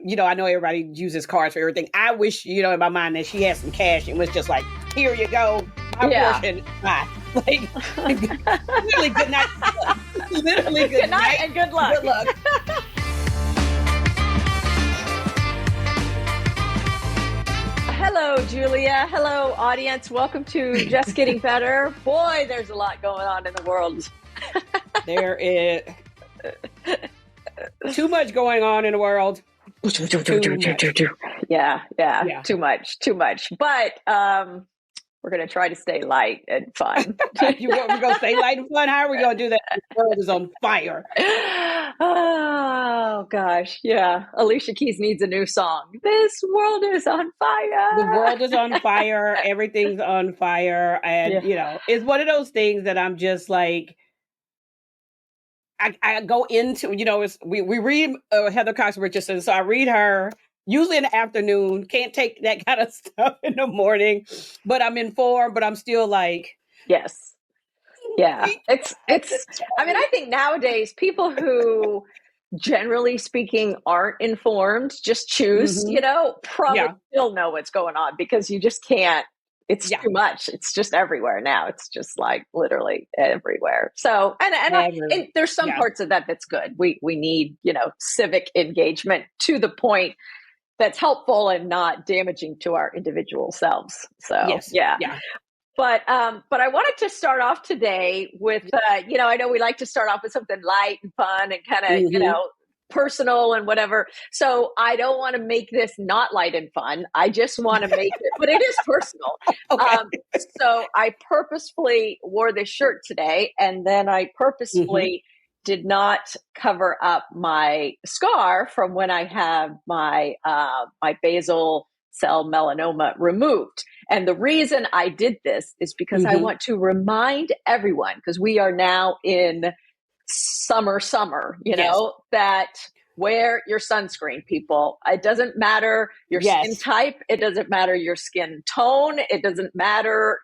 I know everybody uses cards for everything. I wish, in my mind that she had some cash and was just like, here you go, my portion. Bye. Like, literally good night. Literally good night and good luck. Good luck. Hello, Julia. Hello, audience. Welcome to Just Getting Better. Boy, there's a lot going on in the world. There is too much going on in the world. Yeah. Too much. But we're going to try to stay light and fun. We're going to stay light and fun? How are we going to do that? The world is on fire. Oh, gosh. Yeah. Alicia Keys needs a new song. This world is on fire. The world is on fire. Everything's on fire. And, it's one of those things that I'm just like, I go into, we read Heather Cox Richardson. So I read her usually in the afternoon. Can't take that kind of stuff in the morning, but I'm informed, but I'm still like, yes. Yeah. It's, I think nowadays people who generally speaking aren't informed, just choose, probably still know what's going on because you just can't. It's too much. It's just everywhere now. It's just like literally everywhere. So, and there's some parts of that that's good. We need, civic engagement to the point that's helpful and not damaging to our individual selves. So, yeah. But I wanted to start off today with, I know we like to start off with something light and fun and kind of, personal and whatever. So I don't want to make this not light and fun. I just want to make it, but it is personal. Okay. So I purposefully wore this shirt today, and then I purposefully did not cover up my scar from when I had my my basal cell melanoma removed. And the reason I did this is because I want to remind everyone, because we are now in summer, that wear your sunscreen, people. It doesn't matter your skin type. It doesn't matter your skin tone. It doesn't matter,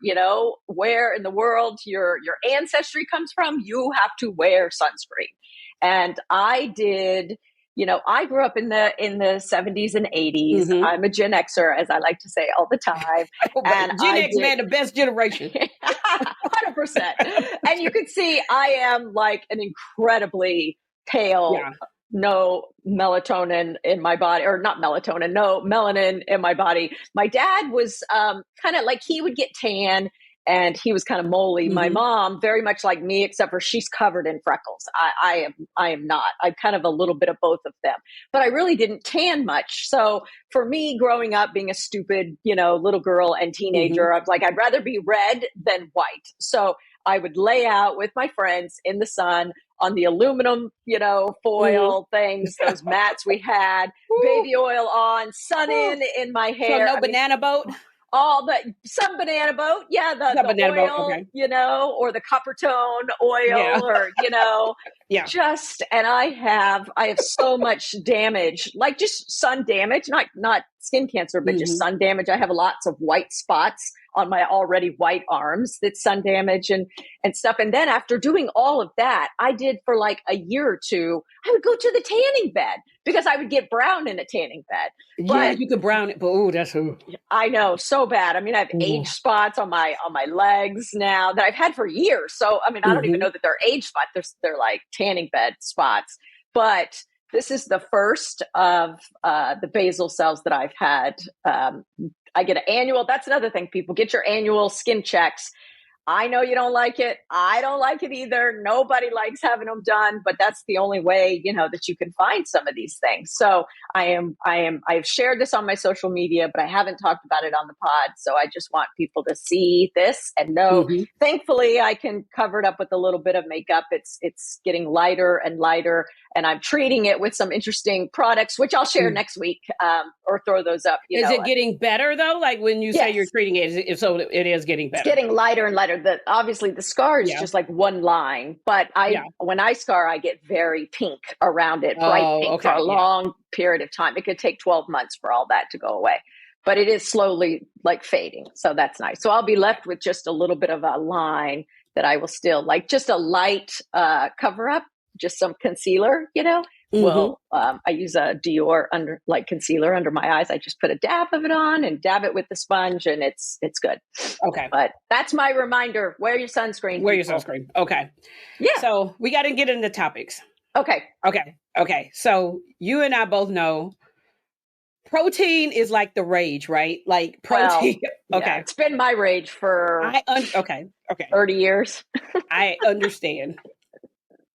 where in the world your ancestry comes from. You have to wear sunscreen. And I did, I grew up in the 70s and 80s. I'm a Gen Xer, as I like to say all the time. And Gen X man, the best generation. 100%. And you can see I am like an incredibly pale, no melatonin in my body, or not melatonin, no melanin in my body. My dad was kind of like, he would get tan and he was kind of moly. My mom, very much like me, except for she's covered in freckles. I am not. I'm kind of a little bit of both of them, but I really didn't tan much. So for me, growing up, being a stupid, little girl and teenager, I'm like, I'd rather be red than white. So I would lay out with my friends in the sun on the aluminum, foil things, those mats we had, baby oil on, sun in my hair. So banana boat? Some banana boat. Yeah. The banana oil, boat, okay. Or the copper tone oil or, and I have so much damage, like just sun damage, not skin cancer, but just sun damage. I have lots of white spots on my already white arms. That's sun damage and stuff. And then after doing all of that, I did for like a year or two, I would go to the tanning bed because I would get brown in a tanning bed. But you could brown it, but I know, so bad. I mean, I have age spots on my legs now that I've had for years. So, I mean, I don't even know that they're age spots. They're like tanning bed spots. But this is the first of the basal cells that I've had. I get an annual. That's another thing, people. Get your annual skin checks. I know you don't like it. I don't like it either. Nobody likes having them done, but that's the only way, that you can find some of these things. So I've shared this on my social media, but I haven't talked about it on the pod. So I just want people to see this and know, thankfully I can cover it up with a little bit of makeup. It's getting lighter and lighter, and I'm treating it with some interesting products, which I'll share next week, or throw those up. Is it getting better though? Like when you say you're treating it, so it is getting better. It's getting lighter and lighter. Obviously the scar is just like one line, but when I scar, I get very pink around it, bright pink for a long period of time. It could take 12 months for all that to go away, but it is slowly like fading. So that's nice. So I'll be left with just a little bit of a line that I will still like, just a light cover up, just some concealer, Mm-hmm. I use a Dior concealer under my eyes. I just put a dab of it on and dab it with the sponge, and it's good. Okay. But that's my reminder. Wear your sunscreen, Wear your people. sunscreen. Okay. Yeah. So we got to get into topics. Okay. Okay. So you and I both know protein is like the rage, right? Like protein. Well, Okay. Yeah, it's been my rage for Okay. 30 years. I understand.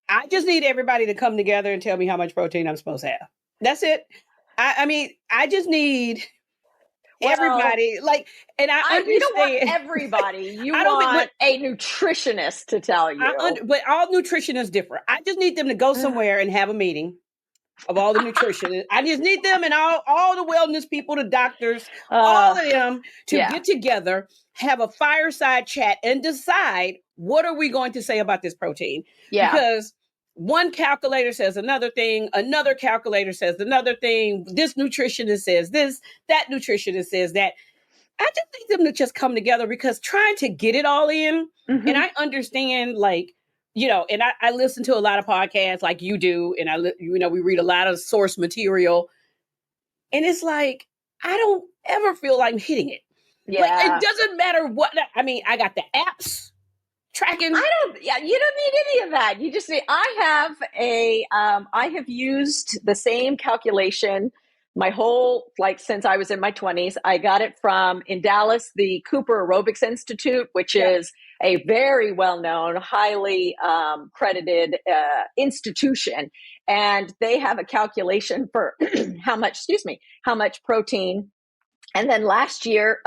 I just need everybody to come together and tell me how much protein I'm supposed to have. That's it. I mean, I just need everybody, like, and I understand. You don't want everybody. You want a nutritionist to tell you. But all nutritionists differ. I just need them to go somewhere and have a meeting of all the nutritionists. I just need them and all the wellness people, the doctors, all of them to get together, have a fireside chat, and decide what are we going to say about this protein. Yeah. Because one calculator says another thing, another calculator says another thing. This nutritionist says this, that nutritionist says that. I just need them to just come together, because trying to get it all in, and I understand, like, you know, and I listen to a lot of podcasts like you do, and we read a lot of source material, and it's like, I don't ever feel like I'm hitting it. Yeah. Like, it doesn't matter what, I mean, I got the apps tracking. You don't need any of that. You just need, I have used the same calculation my whole, since I was in my 20s. I got it from, in Dallas, the Cooper Aerobics Institute, which is a very well-known, highly credited institution. And they have a calculation for how much protein. And then last year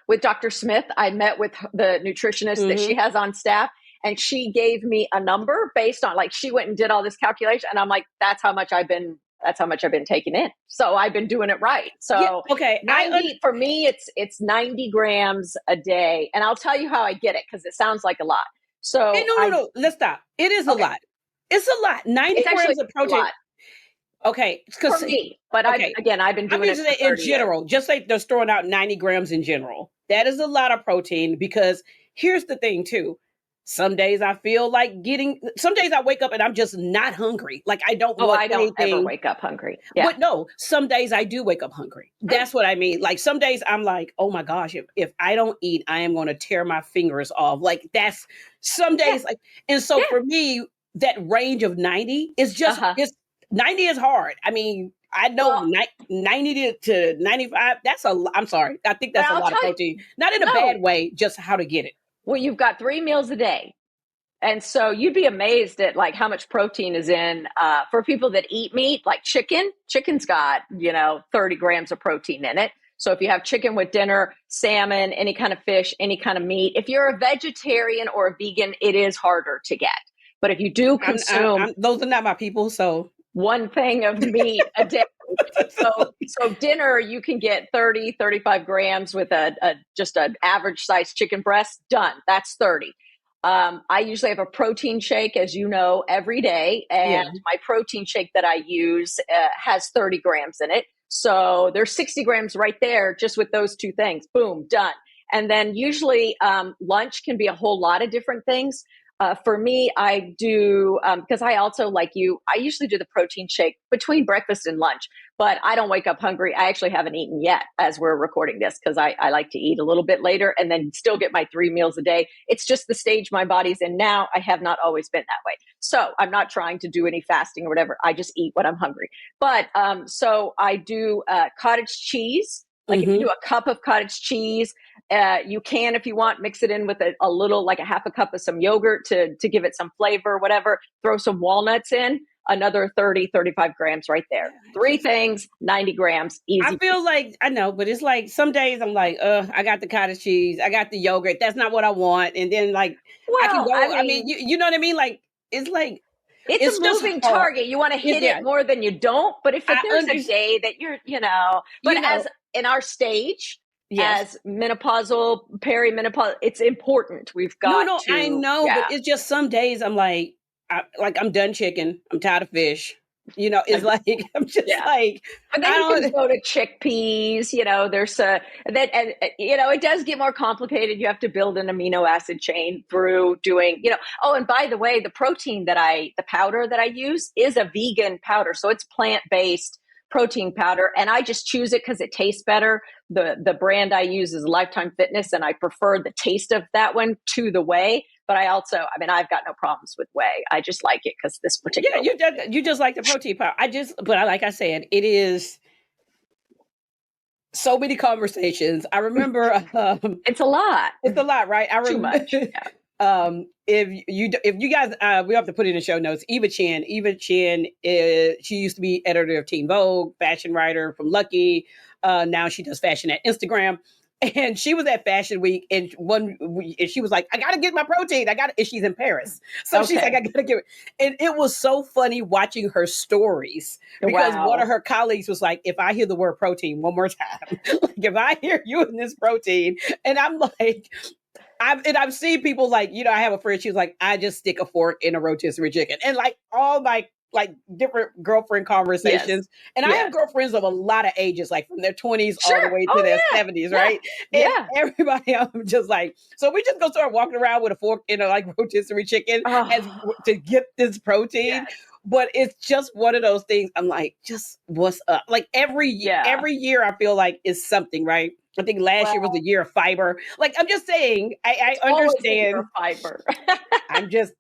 with Dr. Smith, I met with the nutritionist that she has on staff, and she gave me a number based on, she went and did all this calculation, and I'm like, that's how much I've been taking in. So I've been doing it right. So okay, 90 for me, it's 90 grams a day, and I'll tell you how I get it, because it sounds like a lot. So no, let's stop. It is a lot. It's a lot. 90 grams of protein. Okay, for me, but I've been doing it for in general. Just like they're throwing out 90 grams in general. That is a lot of protein, because here's the thing too. Some days I feel like some days I wake up and I'm just not hungry. Like, I don't want anything. I don't ever wake up hungry. Yeah. But no, some days I do wake up hungry. That's what I mean. Like, some days I'm like, oh my gosh, if I don't eat, I am going to tear my fingers off. Like, that's some days. And so for me, that range of 90 is just, 90 is hard. I mean, I know 90 to 95, I'm sorry. I think that's a lot of protein. Not in a bad way, just how to get it. Well, you've got 3 meals a day. And so you'd be amazed at how much protein is in, for people that eat meat, like chicken. Chicken's got, 30 grams of protein in it. So if you have chicken with dinner, salmon, any kind of fish, any kind of meat, if you're a vegetarian or a vegan, it is harder to get. But if you do consume, those are not my people. So one thing of meat a day. So dinner, you can get 30, 35 grams with just an average sized chicken breast. Done. That's 30. I usually have a protein shake, as you know, every day. And my protein shake that I use has 30 grams in it. So there's 60 grams right there, just with those two things. Boom, done. And then usually lunch can be a whole lot of different things. For me, I do, because I also, like you, I usually do the protein shake between breakfast and lunch, but I don't wake up hungry. I actually haven't eaten yet as we're recording this, because I like to eat a little bit later and then still get my 3 meals a day. It's just the stage my body's in now. I have not always been that way. So I'm not trying to do any fasting or whatever. I just eat when I'm hungry. But so I do cottage cheese. Like if you do a cup of cottage cheese, you can, if you want, mix it in with a little, like a half a cup of some yogurt to give it some flavor, whatever. Throw some walnuts in, another 30, 35 grams right there. 3 things, 90 grams, easy. I feel like, I know, but it's like some days I'm like, I got the cottage cheese, I got the yogurt. That's not what I want. And then I can go, I mean, you know what I mean? Like, it's like, it's a moving target. You want to hit it more than you don't. But if there's a day that you're, as in our stage, as menopausal, perimenopause, it's important. We've got to. I know, but it's just some days I'm like, I'm done chicken. I'm tired of fish. It's like, I'm just like, but then you can go to chickpeas, there's it does get more complicated. You have to build an amino acid chain through doing, oh, and by the way, the the powder that I use is a vegan powder. So it's plant-based protein powder. And I just choose it because it tastes better. The brand I use is Lifetime Fitness, and I prefer the taste of that one to the whey. But I've got no problems with whey. I just like it because this particular. Yeah, you just like the protein powder. Like I said, it is so many conversations. I remember. It's a lot. It's a lot, right? I remember. Too much. Yeah. If you guys, we have to put in the show notes. Eva Chen she used to be editor of Teen Vogue, fashion writer from Lucky. Now she does fashion at Instagram. And she was at Fashion Week, and she was like, "I gotta get my protein. And she's in Paris, so she's like, "I gotta get it." And it was so funny watching her stories because one of her colleagues was like, "If I hear the word protein one more time, like if I hear you in this protein," and I'm like, I've seen people like, I have a friend. She was like, "I just stick a fork in a rotisserie chicken," and like all my different girlfriend conversations. Yes. And I have girlfriends of a lot of ages, like from their 20s all the way to their 70s, right? And everybody else just like, so we just go start walking around with a fork in a rotisserie chicken to get this protein. Yes. But it's just one of those things. I'm like, just what's up? Like every year I feel like is something, right? I think last year was the year of fiber. Like, I'm just saying, I understand fiber.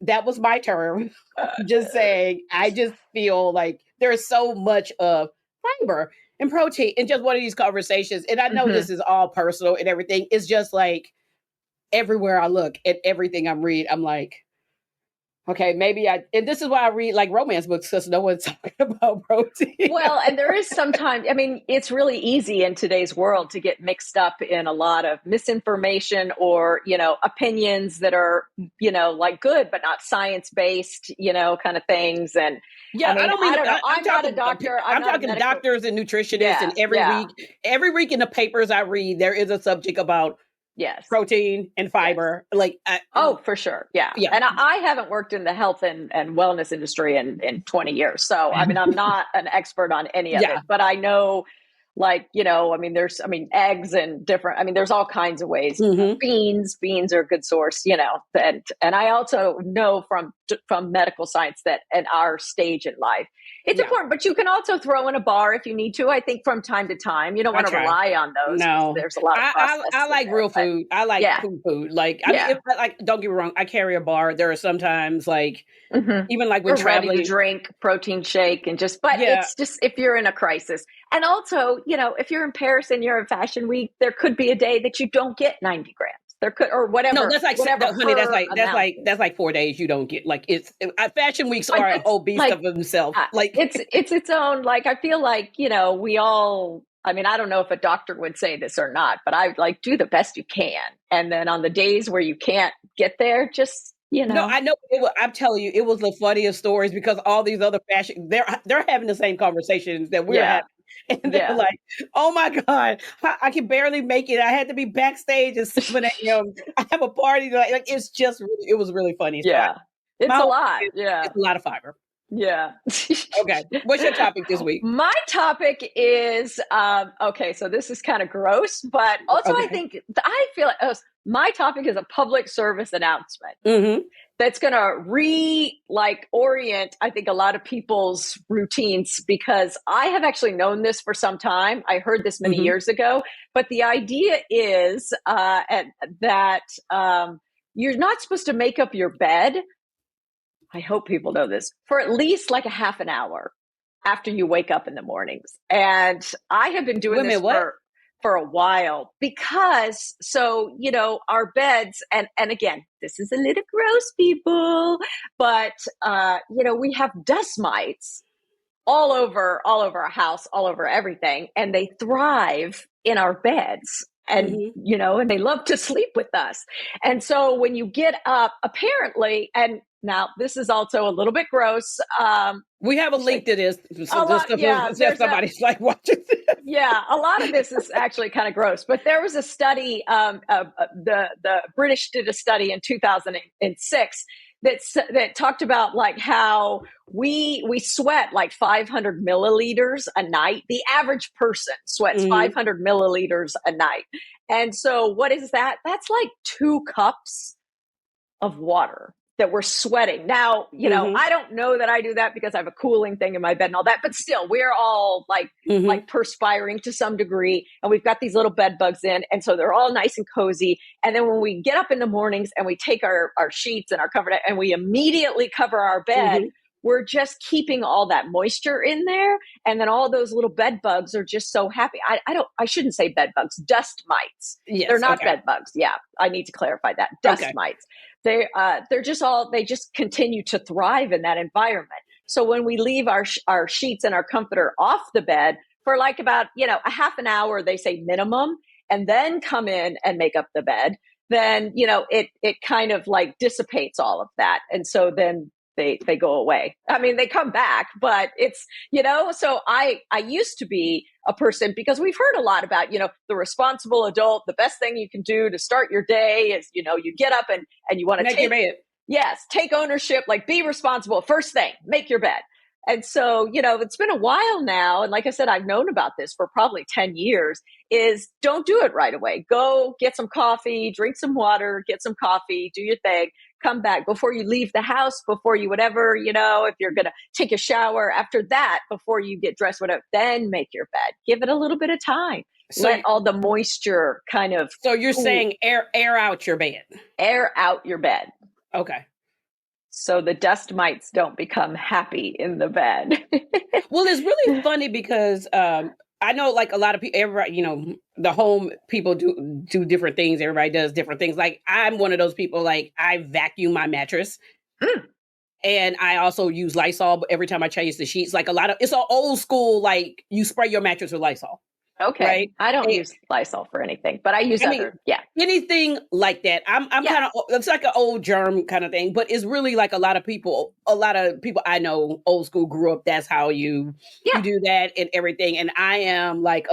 That was my term. I'm just saying, I just feel like there's so much of fiber and protein in just one of these conversations. And I know this is all personal and everything. It's just like everywhere I look at everything I'm reading, I'm like, okay, and this is why I read like romance books, because no one's talking about protein. Well, and there is sometimes, it's really easy in today's world to get mixed up in a lot of misinformation or, opinions that are, like good, but not science-based, kind of things. And I don't know. I'm not a doctor. I'm talking doctors and nutritionists, and every week in the papers I read, there is a subject about protein and fiber. Yes. For sure. Yeah. And I haven't worked in the health and wellness industry in 20 years. So, I'm not an expert on any of it, but I know there's eggs and different, there's all kinds of ways. Beans are a good source, and I also know from medical science that at our stage in life, it's important, but you can also throw in a bar if you need to. I think from time to time, you don't want to rely on those. No, there's a lot of I like real food. I like food. Like, don't get me wrong. I carry a bar. There are sometimes even like when traveling, ready to drink protein shake and it's just if you're in a crisis. And also, if you're in Paris and you're at Fashion Week, there could be a day that you don't get 90 grams. There could, or whatever. No, that's honey. That's like 4 days you don't get. Like Fashion Weeks are a whole beast of themselves. It's its own. Like I feel like we all. I don't know if a doctor would say this or not, but I do the best you can, and then on the days where you can't get there, just. No, I know. I'm telling you, it was the funniest stories because all these other fashion, they're having the same conversations that we're having. And they're like, "Oh my God, I can barely make it. I had to be backstage at 7 a.m. I have a party." Like it's just, it was really funny. Yeah, it's a lot. It's a lot of fiber. Yeah. Okay. What's your topic this week? My topic is, so this is kind of gross, but also I feel like my topic is a public service announcement that's going to orient, I think, a lot of people's routines, because I have actually known this for some time. I heard this many years ago, but the idea is that you're not supposed to make up your bed. I hope people know this, for at least like a half an hour after you wake up in the mornings. And I have been doing this for a while because, our beds, and again, this is a little gross, people, but, we have dust mites all over our house, all over everything. And they thrive in our beds. And, and they love to sleep with us. And so when you get up, apparently, and now this is also a little bit gross. We have a link to this. Somebody's watching this. Yeah, a lot of this is actually kind of gross. But there was a study, the British did a study in 2006 that talked about like how we sweat like 500 milliliters a night. The average person sweats 500 milliliters a night. And so what is that? That's like 2 cups of water that we're sweating. Now, I don't know that I do that because I have a cooling thing in my bed and all that, but still we're all like perspiring to some degree, and we've got these little bed bugs in, and so they're all nice and cozy. And then when we get up in the mornings and we take our sheets and our cover and we immediately cover our bed, we're just keeping all that moisture in there. And then all those little bed bugs are just so happy. I shouldn't say bed bugs, dust mites. Yes, they're not bed bugs. Yeah. I need to clarify that. Dust mites. They're just continue to thrive in that environment. So when we leave our sheets and our comforter off the bed for like about, a half an hour, they say minimum, and then come in and make up the bed, then, it kind of like dissipates all of that. And so then they go away. I mean, they come back, but it's, so I used to be a person, because we've heard a lot about, the responsible adult. The best thing you can do to start your day is, you get up and you want to make your bed. Yes, take ownership, like be responsible. First thing, make your bed. And so, it's been a while now. And like I said, I've known about this for probably 10 years, is don't do it right away. Go get some coffee, drink some water, get some coffee, do your thing, come back before you leave the house, before you whatever, if you're going to take a shower after that, before you get dressed, whatever, then make your bed. Give it a little bit of time. So, let all the moisture kind of. So you're saying air out your bed. Air out your bed. Okay. So the dust mites don't become happy in the bed. Well, it's really funny because I know like a lot of people, everybody, the home people do different things. Everybody does different things. Like I'm one of those people, like I vacuum my mattress. And I also use Lysol every time I change the sheets. Like it's an old school, like you spray your mattress with Lysol. Okay. Right? I don't use Lysol for anything, but I use anything like that. I'm kind of, it's like an old germ kind of thing, but it's really like a lot of people I know old school grew up. That's how you do that and everything. And I am like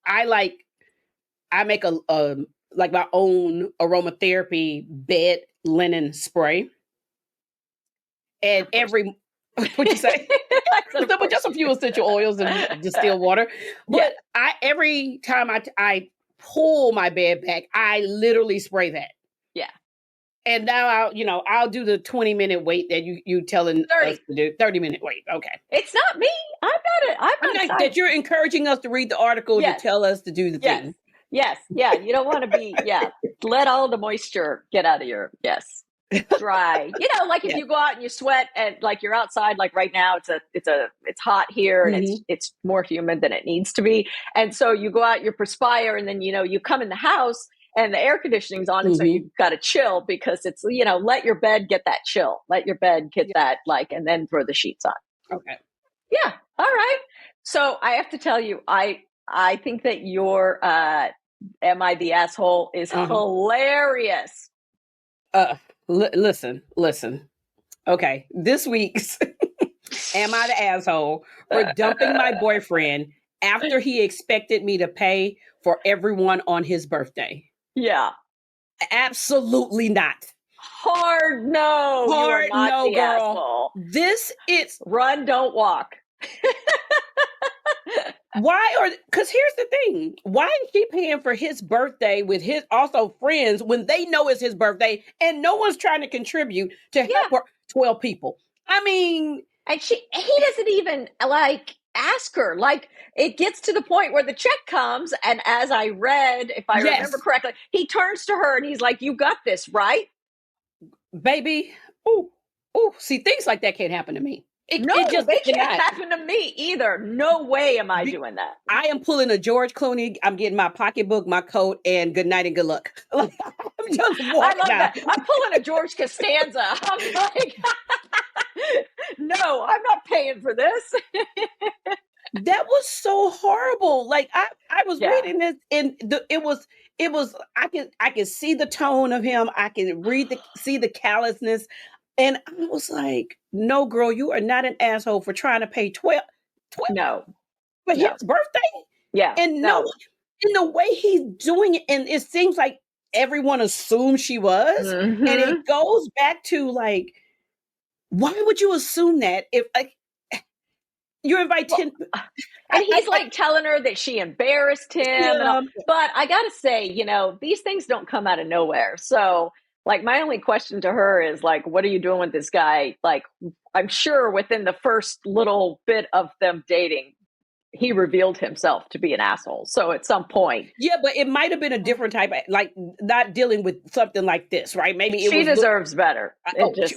I make a like my own aromatherapy bed linen spray. And what'd you say? But just a few essential oils and distilled water. But every time I pull my bed back, I literally spray that. Yeah. And now I'll do the 20-minute wait that you telling us to do. 30-minute wait. Okay. It's not me. I'm not that you're encouraging us to read the article to tell us to do the thing. Yes. Yeah. You don't want to be. Yeah. Let all the moisture get out of your. Yes. Dry. Like if you go out and you sweat and like you're outside, like right now it's hot here and it's more humid than it needs to be. And so you go out, you perspire, and then you come in the house and the air conditioning's on, and so you've got to chill because it's let your bed get that chill. Let your bed get that and then throw the sheets on. Okay. Yeah. All right. So I have to tell you, I think that your Am I the Asshole is hilarious. Listen. Okay, this week's Am I the Asshole for dumping my boyfriend after he expected me to pay for everyone on his birthday? Yeah. Absolutely not. Hard no. Hard no, girl. Asshole. This is run, don't walk. Because here's the thing. Why is she paying for his birthday with his also friends when they know it's his birthday and no one's trying to contribute to help her 12 people? I mean, and he doesn't even ask her. Like it gets to the point where the check comes, and as I read, if I remember correctly, he turns to her and he's like, "You got this, right, baby?" See, things like that can't happen to me. They can't happen to me either. No way am I doing that. I am pulling a George Clooney. I'm getting my pocketbook, my coat, and good night and good luck. I'm just walking I love that. I'm pulling a George Costanza. I'm like, no, I'm not paying for this. That was so horrible. Like I was reading this, and it was. I can see the tone of him. I can see the callousness. And I was like, no, girl, you are not an asshole for trying to pay 12 no. for his birthday. Yeah. And no, in the way he's doing it, and it seems like everyone assumed she was. And it goes back to like, why would you assume that if like you invite 10 and he's like telling her that she embarrassed him and all, but I gotta say, these things don't come out of nowhere. So like my only question to her is like, what are you doing with this guy? Like, I'm sure within the first little bit of them dating, he revealed himself to be an asshole. So at some point. Yeah, but it might have been a different type of, like, not dealing with something like this, right? Maybe it she was deserves better.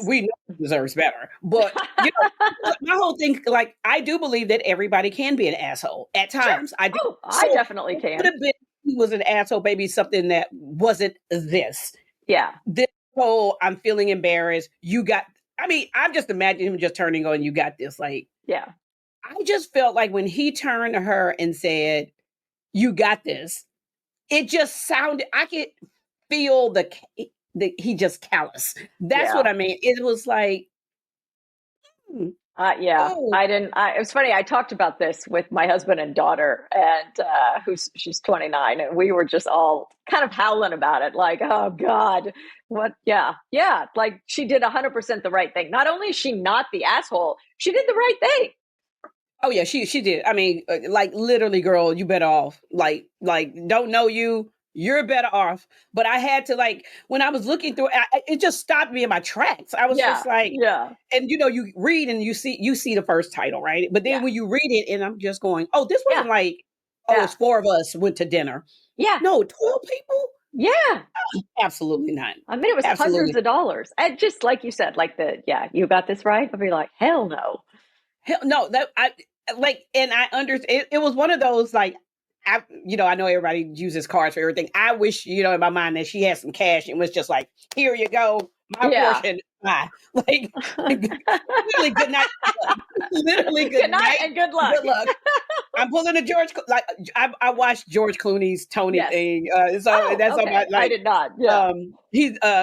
We know she deserves better. But my whole thing, like, I do believe that everybody can be an asshole at times. Sure. I do. I definitely can. Could have been he was an asshole, maybe something that wasn't this. Yeah. This whole I'm feeling embarrassed. I'm just imagining him just turning on, you got this. Like, yeah. I just felt like when he turned to her and said, you got this, it just sounded, I could feel the he just callous. That's what I mean. It was like, I didn't. It was funny. I talked about this with my husband and daughter, and she's 29, and we were just all kind of howling about it, like, oh God, what? Yeah. Like she did 100% the right thing. Not only is she not the asshole, she did the right thing. Oh yeah, she did. I mean, like literally, girl, you better off. Like don't know you. You're better off. But I had to, like, when I was looking through, it just stopped me in my tracks. I was just like, and you read and you see the first title, right? But then when you read it, and I'm just going, oh, this wasn't like, it's 4 of us went to dinner. Yeah. No, 12 people. Yeah. Oh, absolutely not. I mean, it was hundreds of dollars. And just like you said, like you got this right. I'd be like, hell no. Hell no. And I understand. It was one of those, like, I know everybody uses cards for everything. I wish, in my mind that she had some cash and was just like, here you go, my portion. Bye. Like, really good night. Literally good night and good luck. Good luck. I'm pulling a George, like, I watched George Clooney's Tony thing. That's all about, like, I did not. Yeah.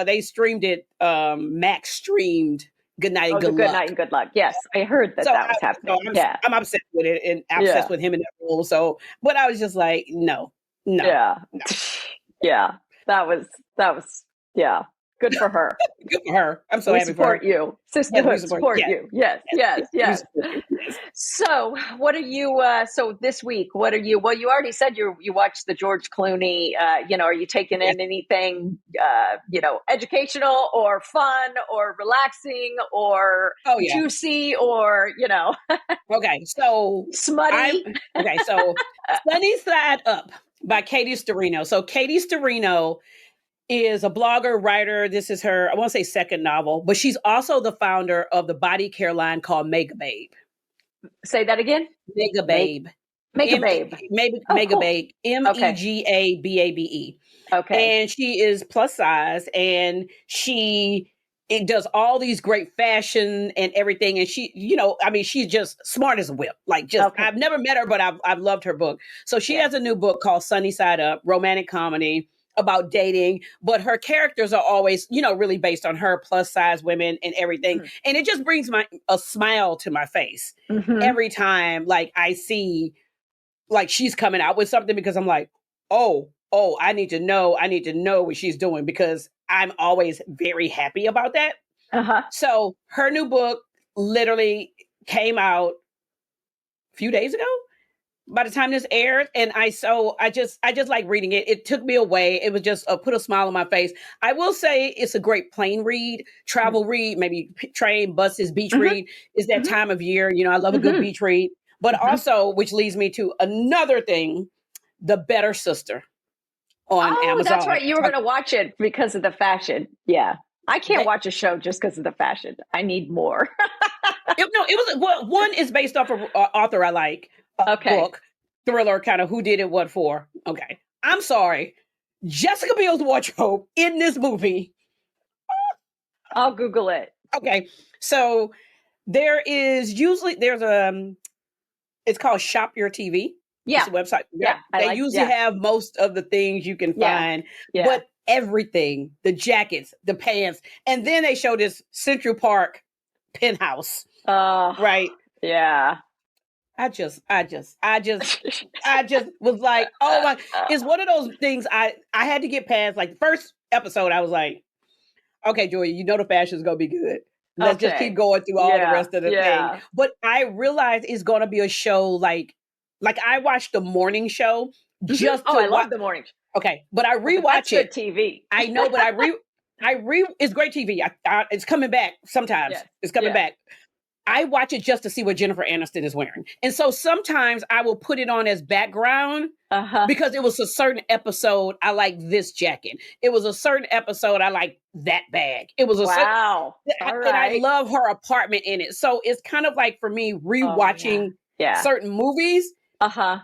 They streamed it. Max streamed Good Night and Good Luck. Good Night and Good Luck. Yes, I heard that was happening. I'm upset with it and obsessed with him in that role. So, but I was just like, no. Yeah. That was good for her. Good for her. I'm so happy for her. Support you. Sisterhood support you. Yes. So what are you, so this week, well, you already said you watched the George Clooney, are you taking in anything, educational or fun or relaxing or juicy or, Okay. So smutty. So Sunny Side Up by Katie Sturino. So Katie Sturino is a blogger, writer. This is her, I want to say, second novel, but she's also the founder of the body care line called Mega Babe. Say that again? Mega Babe. Mega Babe. Mega Babe. MEGABABE. Okay. And she is plus size, and it does all these great fashion and everything. And she, she's just smart as a whip. Like, I've never met her, but I've loved her book. So she has a new book called Sunny Side Up, romantic comedy about dating, but her characters are always, really based on her plus size women and everything. And it just brings a smile to my face every time, like, I see, like, she's coming out with something, because I'm like, oh, I need to know what she's doing, because I'm always very happy about that. So her new book literally came out a few days ago. By the time this aired, and I just like reading it. It took me away. It was just put a smile on my face. I will say it's a great plane read, travel read, maybe train, buses, beach read. Is that time of year. I love a good beach read. But also, which leads me to another thing, The Better Sister on Amazon. That's right. You were going to watch it because of the fashion. Yeah. I can't watch a show just because of the fashion. I need more. One is based off of author I like. Book, thriller, kind of who did it, what for. Okay. I'm sorry. Jessica Biel's wardrobe in this movie. I'll Google it. Okay. So there's it's called Shop Your TV. Yeah. It's a website. Yeah. They usually have most of the things you can find, but everything, the jackets, the pants. And then they show this Central Park penthouse. Right. Yeah. I just was like, oh my, it's one of those things I had to get past. Like the first episode, I was like, okay, Joy, you know the fashion's gonna be good. Let's just keep Okay. going through all the Yeah. rest of the thing. Yeah. But I realized it's gonna be a show like I watched the morning show just Oh, to I love watch. the morning. Okay, but I But that's rewatch good it. TV. I know, but it's great TV. It's coming back sometimes. Yes. It's coming Yeah. back. I watch it just to see what Jennifer Aniston is wearing. And so sometimes I will put it on as background because it was a certain episode I like this jacket. It was a certain episode I like that bag. It was a Wow. All and I right. love her apartment in it. So it's kind of like for me rewatching Yeah. certain movies. Uh-huh.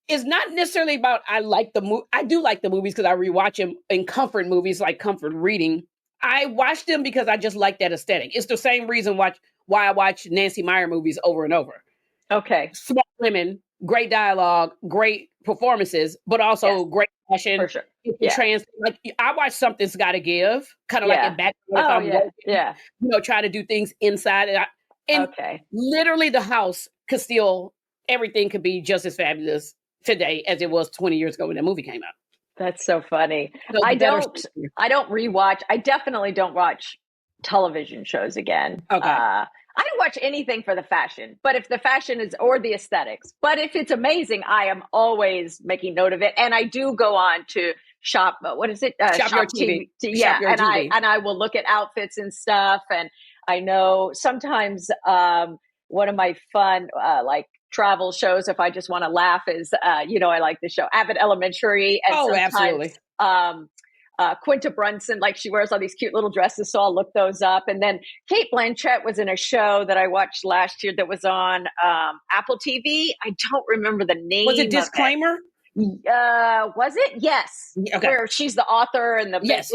It's not necessarily about I like the movie. I do like the movies because I rewatch them in comfort movies, like comfort reading. I watch them because I just like that aesthetic. It's the same reason why I watch Nancy Meyer movies over and over. Okay. Smart women, great dialogue, great performances, but also great fashion. For sure. Like I watch Something's Gotta Give, kind of like in background if I'm working, trying to do things inside. And literally the house could still, everything could be just as fabulous today as it was 20 years ago when that movie came out. That's so funny. I don't rewatch. I definitely don't watch television shows again. Okay. I don't watch anything for the fashion, but if the fashion is, or the aesthetics, but if it's amazing, I am always making note of it. And I do go on to shop. What is it? Shop Your TV. Yeah. And I will look at outfits and stuff. And I know sometimes, one of my fun, like travel shows, if I just want to laugh, is I like the show Abbott Elementary, and absolutely. Quinta Brunson, like she wears all these cute little dresses, so I'll look those up. And then Kate Blanchett was in a show that I watched last year that was on Apple TV. I don't remember the name. Was it Disclaimer? Was it? Yes. Okay. Where she's the author and the yes.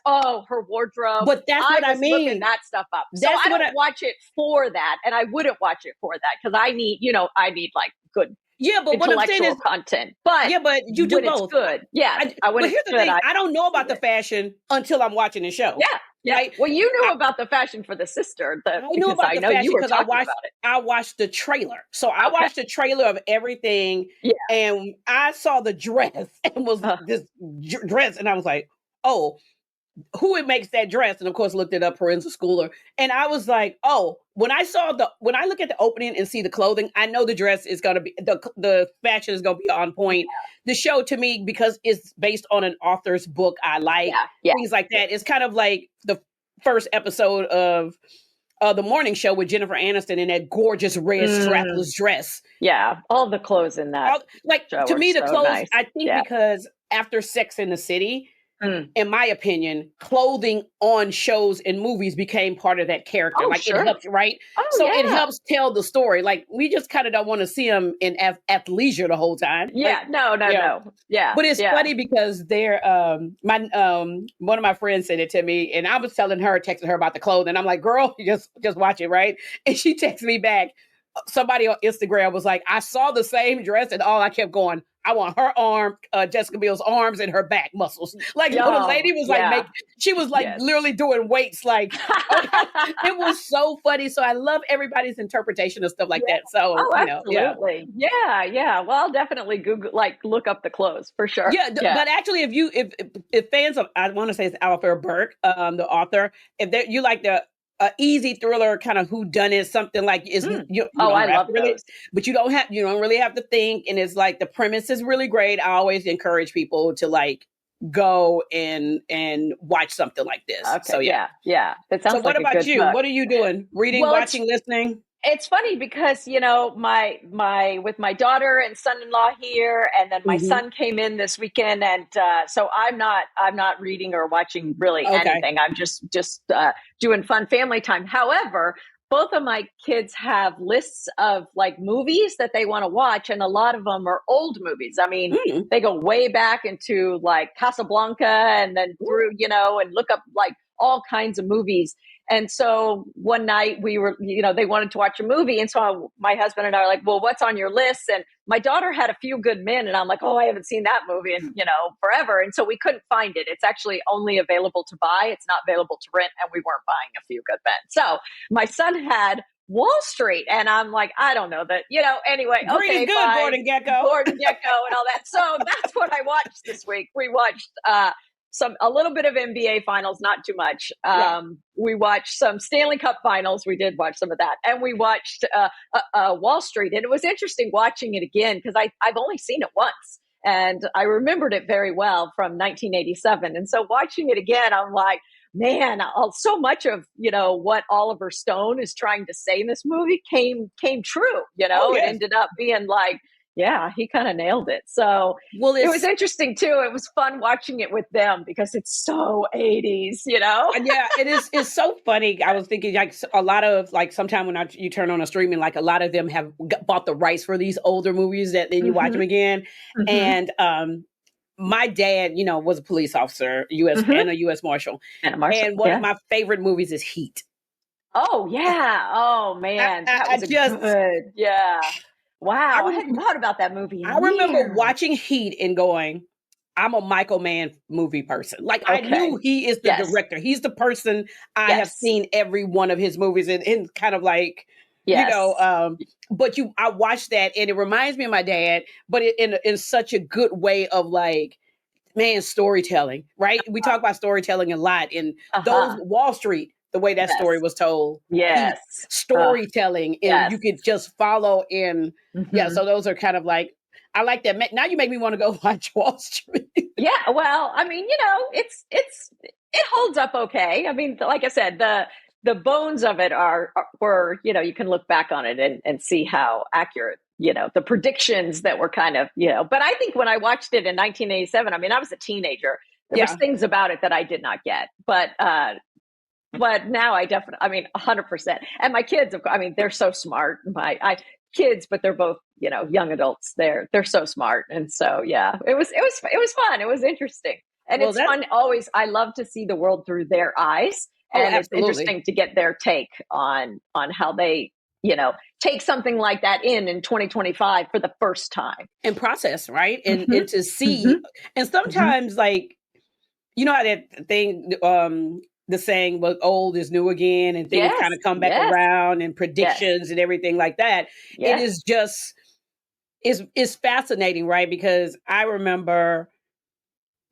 Oh, her wardrobe. But that's what I mean. Looking that stuff up. So I don't watch it for that, and I wouldn't watch it for that because I need like good. Yeah, but what I'm saying is content. But but you do both. It's good. Yeah. But here's the thing: I don't know about the fashion until I'm watching the show. Yeah. Yeah. Right? Well, you knew about the fashion for the sister. I knew about the fashion because I watched the trailer. So I watched the trailer of everything, and I saw the dress and was this dress, and I was like, oh, who it makes that dress? And of course, looked it up, forensic schooler, and I was like, oh, when I look at the opening and see the clothing, I know the dress is going to be the fashion is going to be on point. The show to me, because it's based on an author's book, I like things like that. It's kind of like the first episode of the morning show with Jennifer Aniston in that gorgeous red strapless dress. Yeah, all the clothes in that. To me, the clothes. I think because after Sex in the City. In my opinion, clothing on shows and movies became part of that character. It helps, right? It helps tell the story. Like we just kind of don't want to see them in athleisure the whole time. Yeah, no. Yeah, but it's funny because they're one of my friends said it to me, and I was texting her about the clothing. I'm like, girl, you just watch it, right? And she texted me back. Somebody on Instagram was like, I saw the same dress, and all I kept going, I want her arm, Jessica Biel's arms and her back muscles. Like the lady was she was literally doing weights. Like it was so funny. So I love everybody's interpretation of stuff like that. So absolutely, yeah. Well, I'll definitely look up the clothes for sure. Yeah, but actually, if fans of, I want to say it's Alastair Burke, the author, if you like the easy thriller kind of whodunit, something like I love those. But you don't really have to think, and it's like the premise is really great. I always encourage people to go and watch something like this. Okay, so yeah. That sounds. So what about you? Book. What are you doing? Reading, watching, listening? It's funny because my with my daughter and son-in-law here, and then my son came in this weekend, and so I'm not reading or watching really anything. I'm just doing fun family time. However, both of my kids have lists of movies that they want to watch, and a lot of them are old movies. I mean, they go way back into Casablanca, and then through and look up all kinds of movies. And so one night we were, they wanted to watch a movie. And so my husband and I are like, well, what's on your list? And my daughter had A Few Good Men. And I'm like, oh, I haven't seen that movie in, forever. And so we couldn't find it. It's actually only available to buy. It's not available to rent. And we weren't buying A Few Good Men. So my son had Wall Street. And I'm like, I don't know that, anyway, Green is okay, good, fine. Gordon Gekko. Gordon Gekko and all that. So that's what I watched this week. We watched a little bit of NBA finals, not too much. Yeah. We watched some Stanley Cup finals. We did watch some of that. And we watched Wall Street. And it was interesting watching it again because I've only seen it once. And I remembered it very well from 1987. And so watching it again, I'm like, man, so much of what Oliver Stone is trying to say in this movie came true. Oh, yes. It ended up being like, yeah, he kind of nailed it. So it was interesting too. It was fun watching it with them because it's so 80s, Yeah, it is. It's so funny. I was thinking like a lot of like sometime when you turn on a streaming, like a lot of them have bought the rights for these older movies that then you watch them again. And my dad, was a police officer, U.S. and a U.S. Marshal. And one of my favorite movies is Heat. Oh yeah. Oh man, that was good. Yeah. Wow, I hadn't thought about that movie. I remember watching Heat and going, I'm a Michael Mann movie person. Like I knew he is the director. He's the person I have seen every one of his movies and kind of like, but I watched that and it reminds me of my dad, but in such a good way of like, man, storytelling, right? We talk about storytelling a lot in those Wall Street, the way that story was told. Yes. Storytelling and you could just follow in. Yeah. So those are kind of like, I like that. Now you make me want to go watch Wall Street. Yeah. Well, I mean, it holds up okay. I mean, like I said, the bones of it were, you can look back on it and see how accurate, the predictions that were kind of, but I think when I watched it in 1987, I mean, I was a teenager. There was things about it that I did not get, but now I definitely, I mean, 100%. And my kids, I mean, they're so smart. My kids, but they're both, young adults. They're so smart. And so, yeah, it was fun. It was interesting. And it's fun always. I love to see the world through their eyes. And it's interesting to get their take on how they, take something like that in 2025 for the first time. And process, right? And to see. And sometimes like, how that thing, the saying, well, old is new again and things kind of come back around and predictions and everything like that. It is just, it's fascinating, right? Because I remember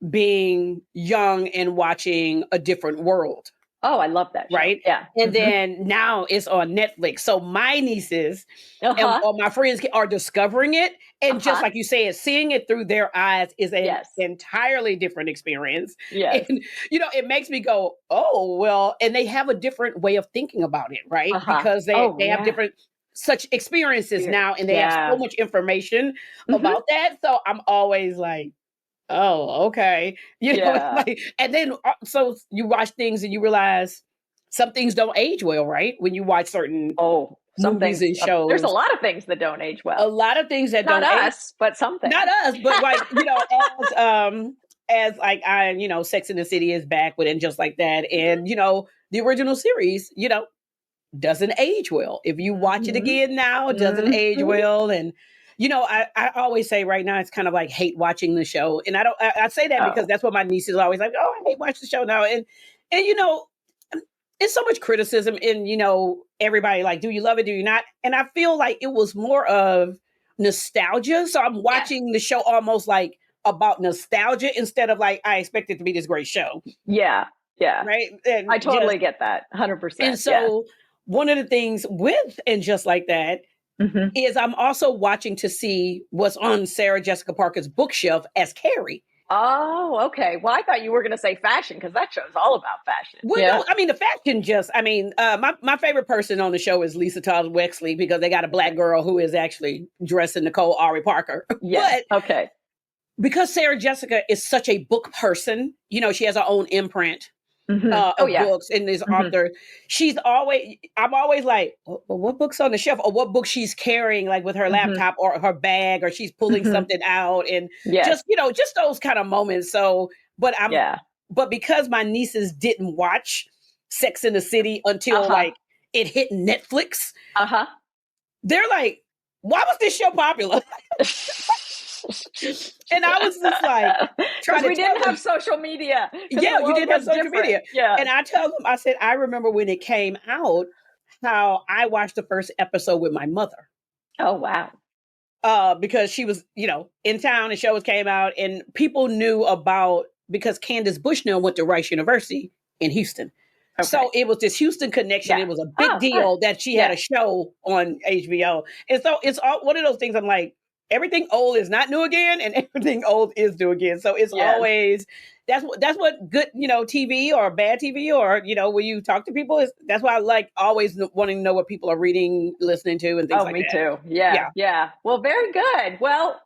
being young and watching A Different World. Oh, I love that show. Right? Yeah. And then now it's on Netflix. So my nieces and my friends are discovering it. And just like you said, seeing it through their eyes is an entirely different experience. Yes. And, it makes me go, oh, well, and they have a different way of thinking about it, right? Because they have different such experiences now and they have so much information about that. So I'm always like, oh, okay. Like, and then so you watch things and you realize some things don't age well, right? When you watch certain movies and shows. There's a lot of things that don't age well. A lot of things that not don't us, but some things. Not us, but like, as like Sex and the City is back with and just like that. And the original series, doesn't age well. If you watch it again now, it doesn't age well. And I always say right now it's kind of like hate watching the show, and I say that because that's what my niece is always like. Oh, I hate watching the show now, and it's so much criticism, and everybody like, do you love it? Do you not? And I feel like it was more of nostalgia. So I'm watching the show almost like about nostalgia instead of like I expect it to be this great show. Yeah, right. And I totally get that, 100%. And so one of the things with and just like that. Is I'm also watching to see what's on Sarah Jessica Parker's bookshelf as Carrie. Oh, okay. Well, I thought you were going to say fashion because that show's all about fashion. Well, no, I mean, the fashion my favorite person on the show is Lisa Todd Wexley because they got a black girl who is actually dressing Nicole Ari Parker. Yes. Okay. Because Sarah Jessica is such a book person, she has her own imprint. Of books and this author. I'm always like, well, what book's on the shelf or what book she's carrying, like with her laptop or her bag, or she's pulling something out and just those kind of moments. So, but because my nieces didn't watch Sex and the City until like it hit Netflix, they're like, why was this show popular? And I was just like, we didn't have social media. Yeah, you didn't have social media. Yeah. And I tell them, I said, I remember when it came out, how I watched the first episode with my mother. Oh, wow. Because she was, in town and shows came out and people knew about, because Candace Bushnell went to Rice University in Houston. Okay. So it was this Houston connection. Yeah. It was a big deal that she had a show on HBO. And so it's all one of those things I'm like, everything old is not new again and everything old is new again. So it's always, that's what good, TV or bad TV or, when you talk to people, that's why I like always wanting to know what people are reading, listening to and things like that. Oh, me too. Yeah. Well, very good. Well,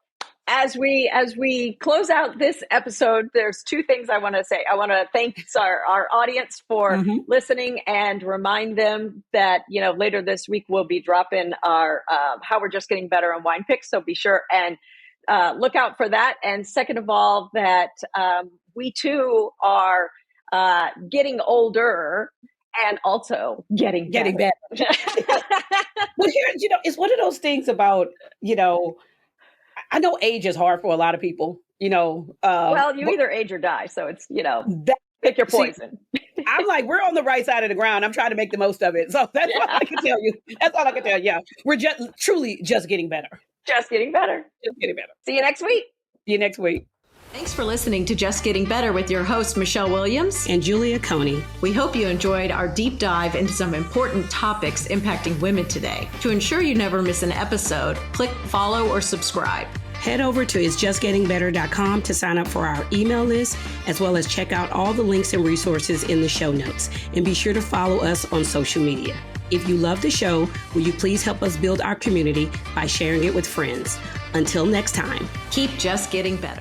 as we close out this episode, there's two things I want to say. I want to thank our audience for listening and remind them that, later this week we'll be dropping our How We're Just Getting Better on Wine Picks. So be sure and look out for that. And second of all, that we too are getting older and also getting better. Well, here, it's one of those things about, I know age is hard for a lot of people, well, you either age or die. So it's, pick your poison. See, I'm like, we're on the right side of the ground. I'm trying to make the most of it. So that's all I can tell you. That's all I can tell you. Yeah. We're truly just getting better. Just getting better. Just getting better. See you next week. See you next week. Thanks for listening to Just Getting Better with your hosts, Michelle Williams and Julia Coney. We hope you enjoyed our deep dive into some important topics impacting women today. To ensure you never miss an episode, click follow or subscribe. Head over to isjustgettingbetter.com to sign up for our email list, as well as check out all the links and resources in the show notes. And be sure to follow us on social media. If you love the show, will you please help us build our community by sharing it with friends? Until next time, keep just getting better.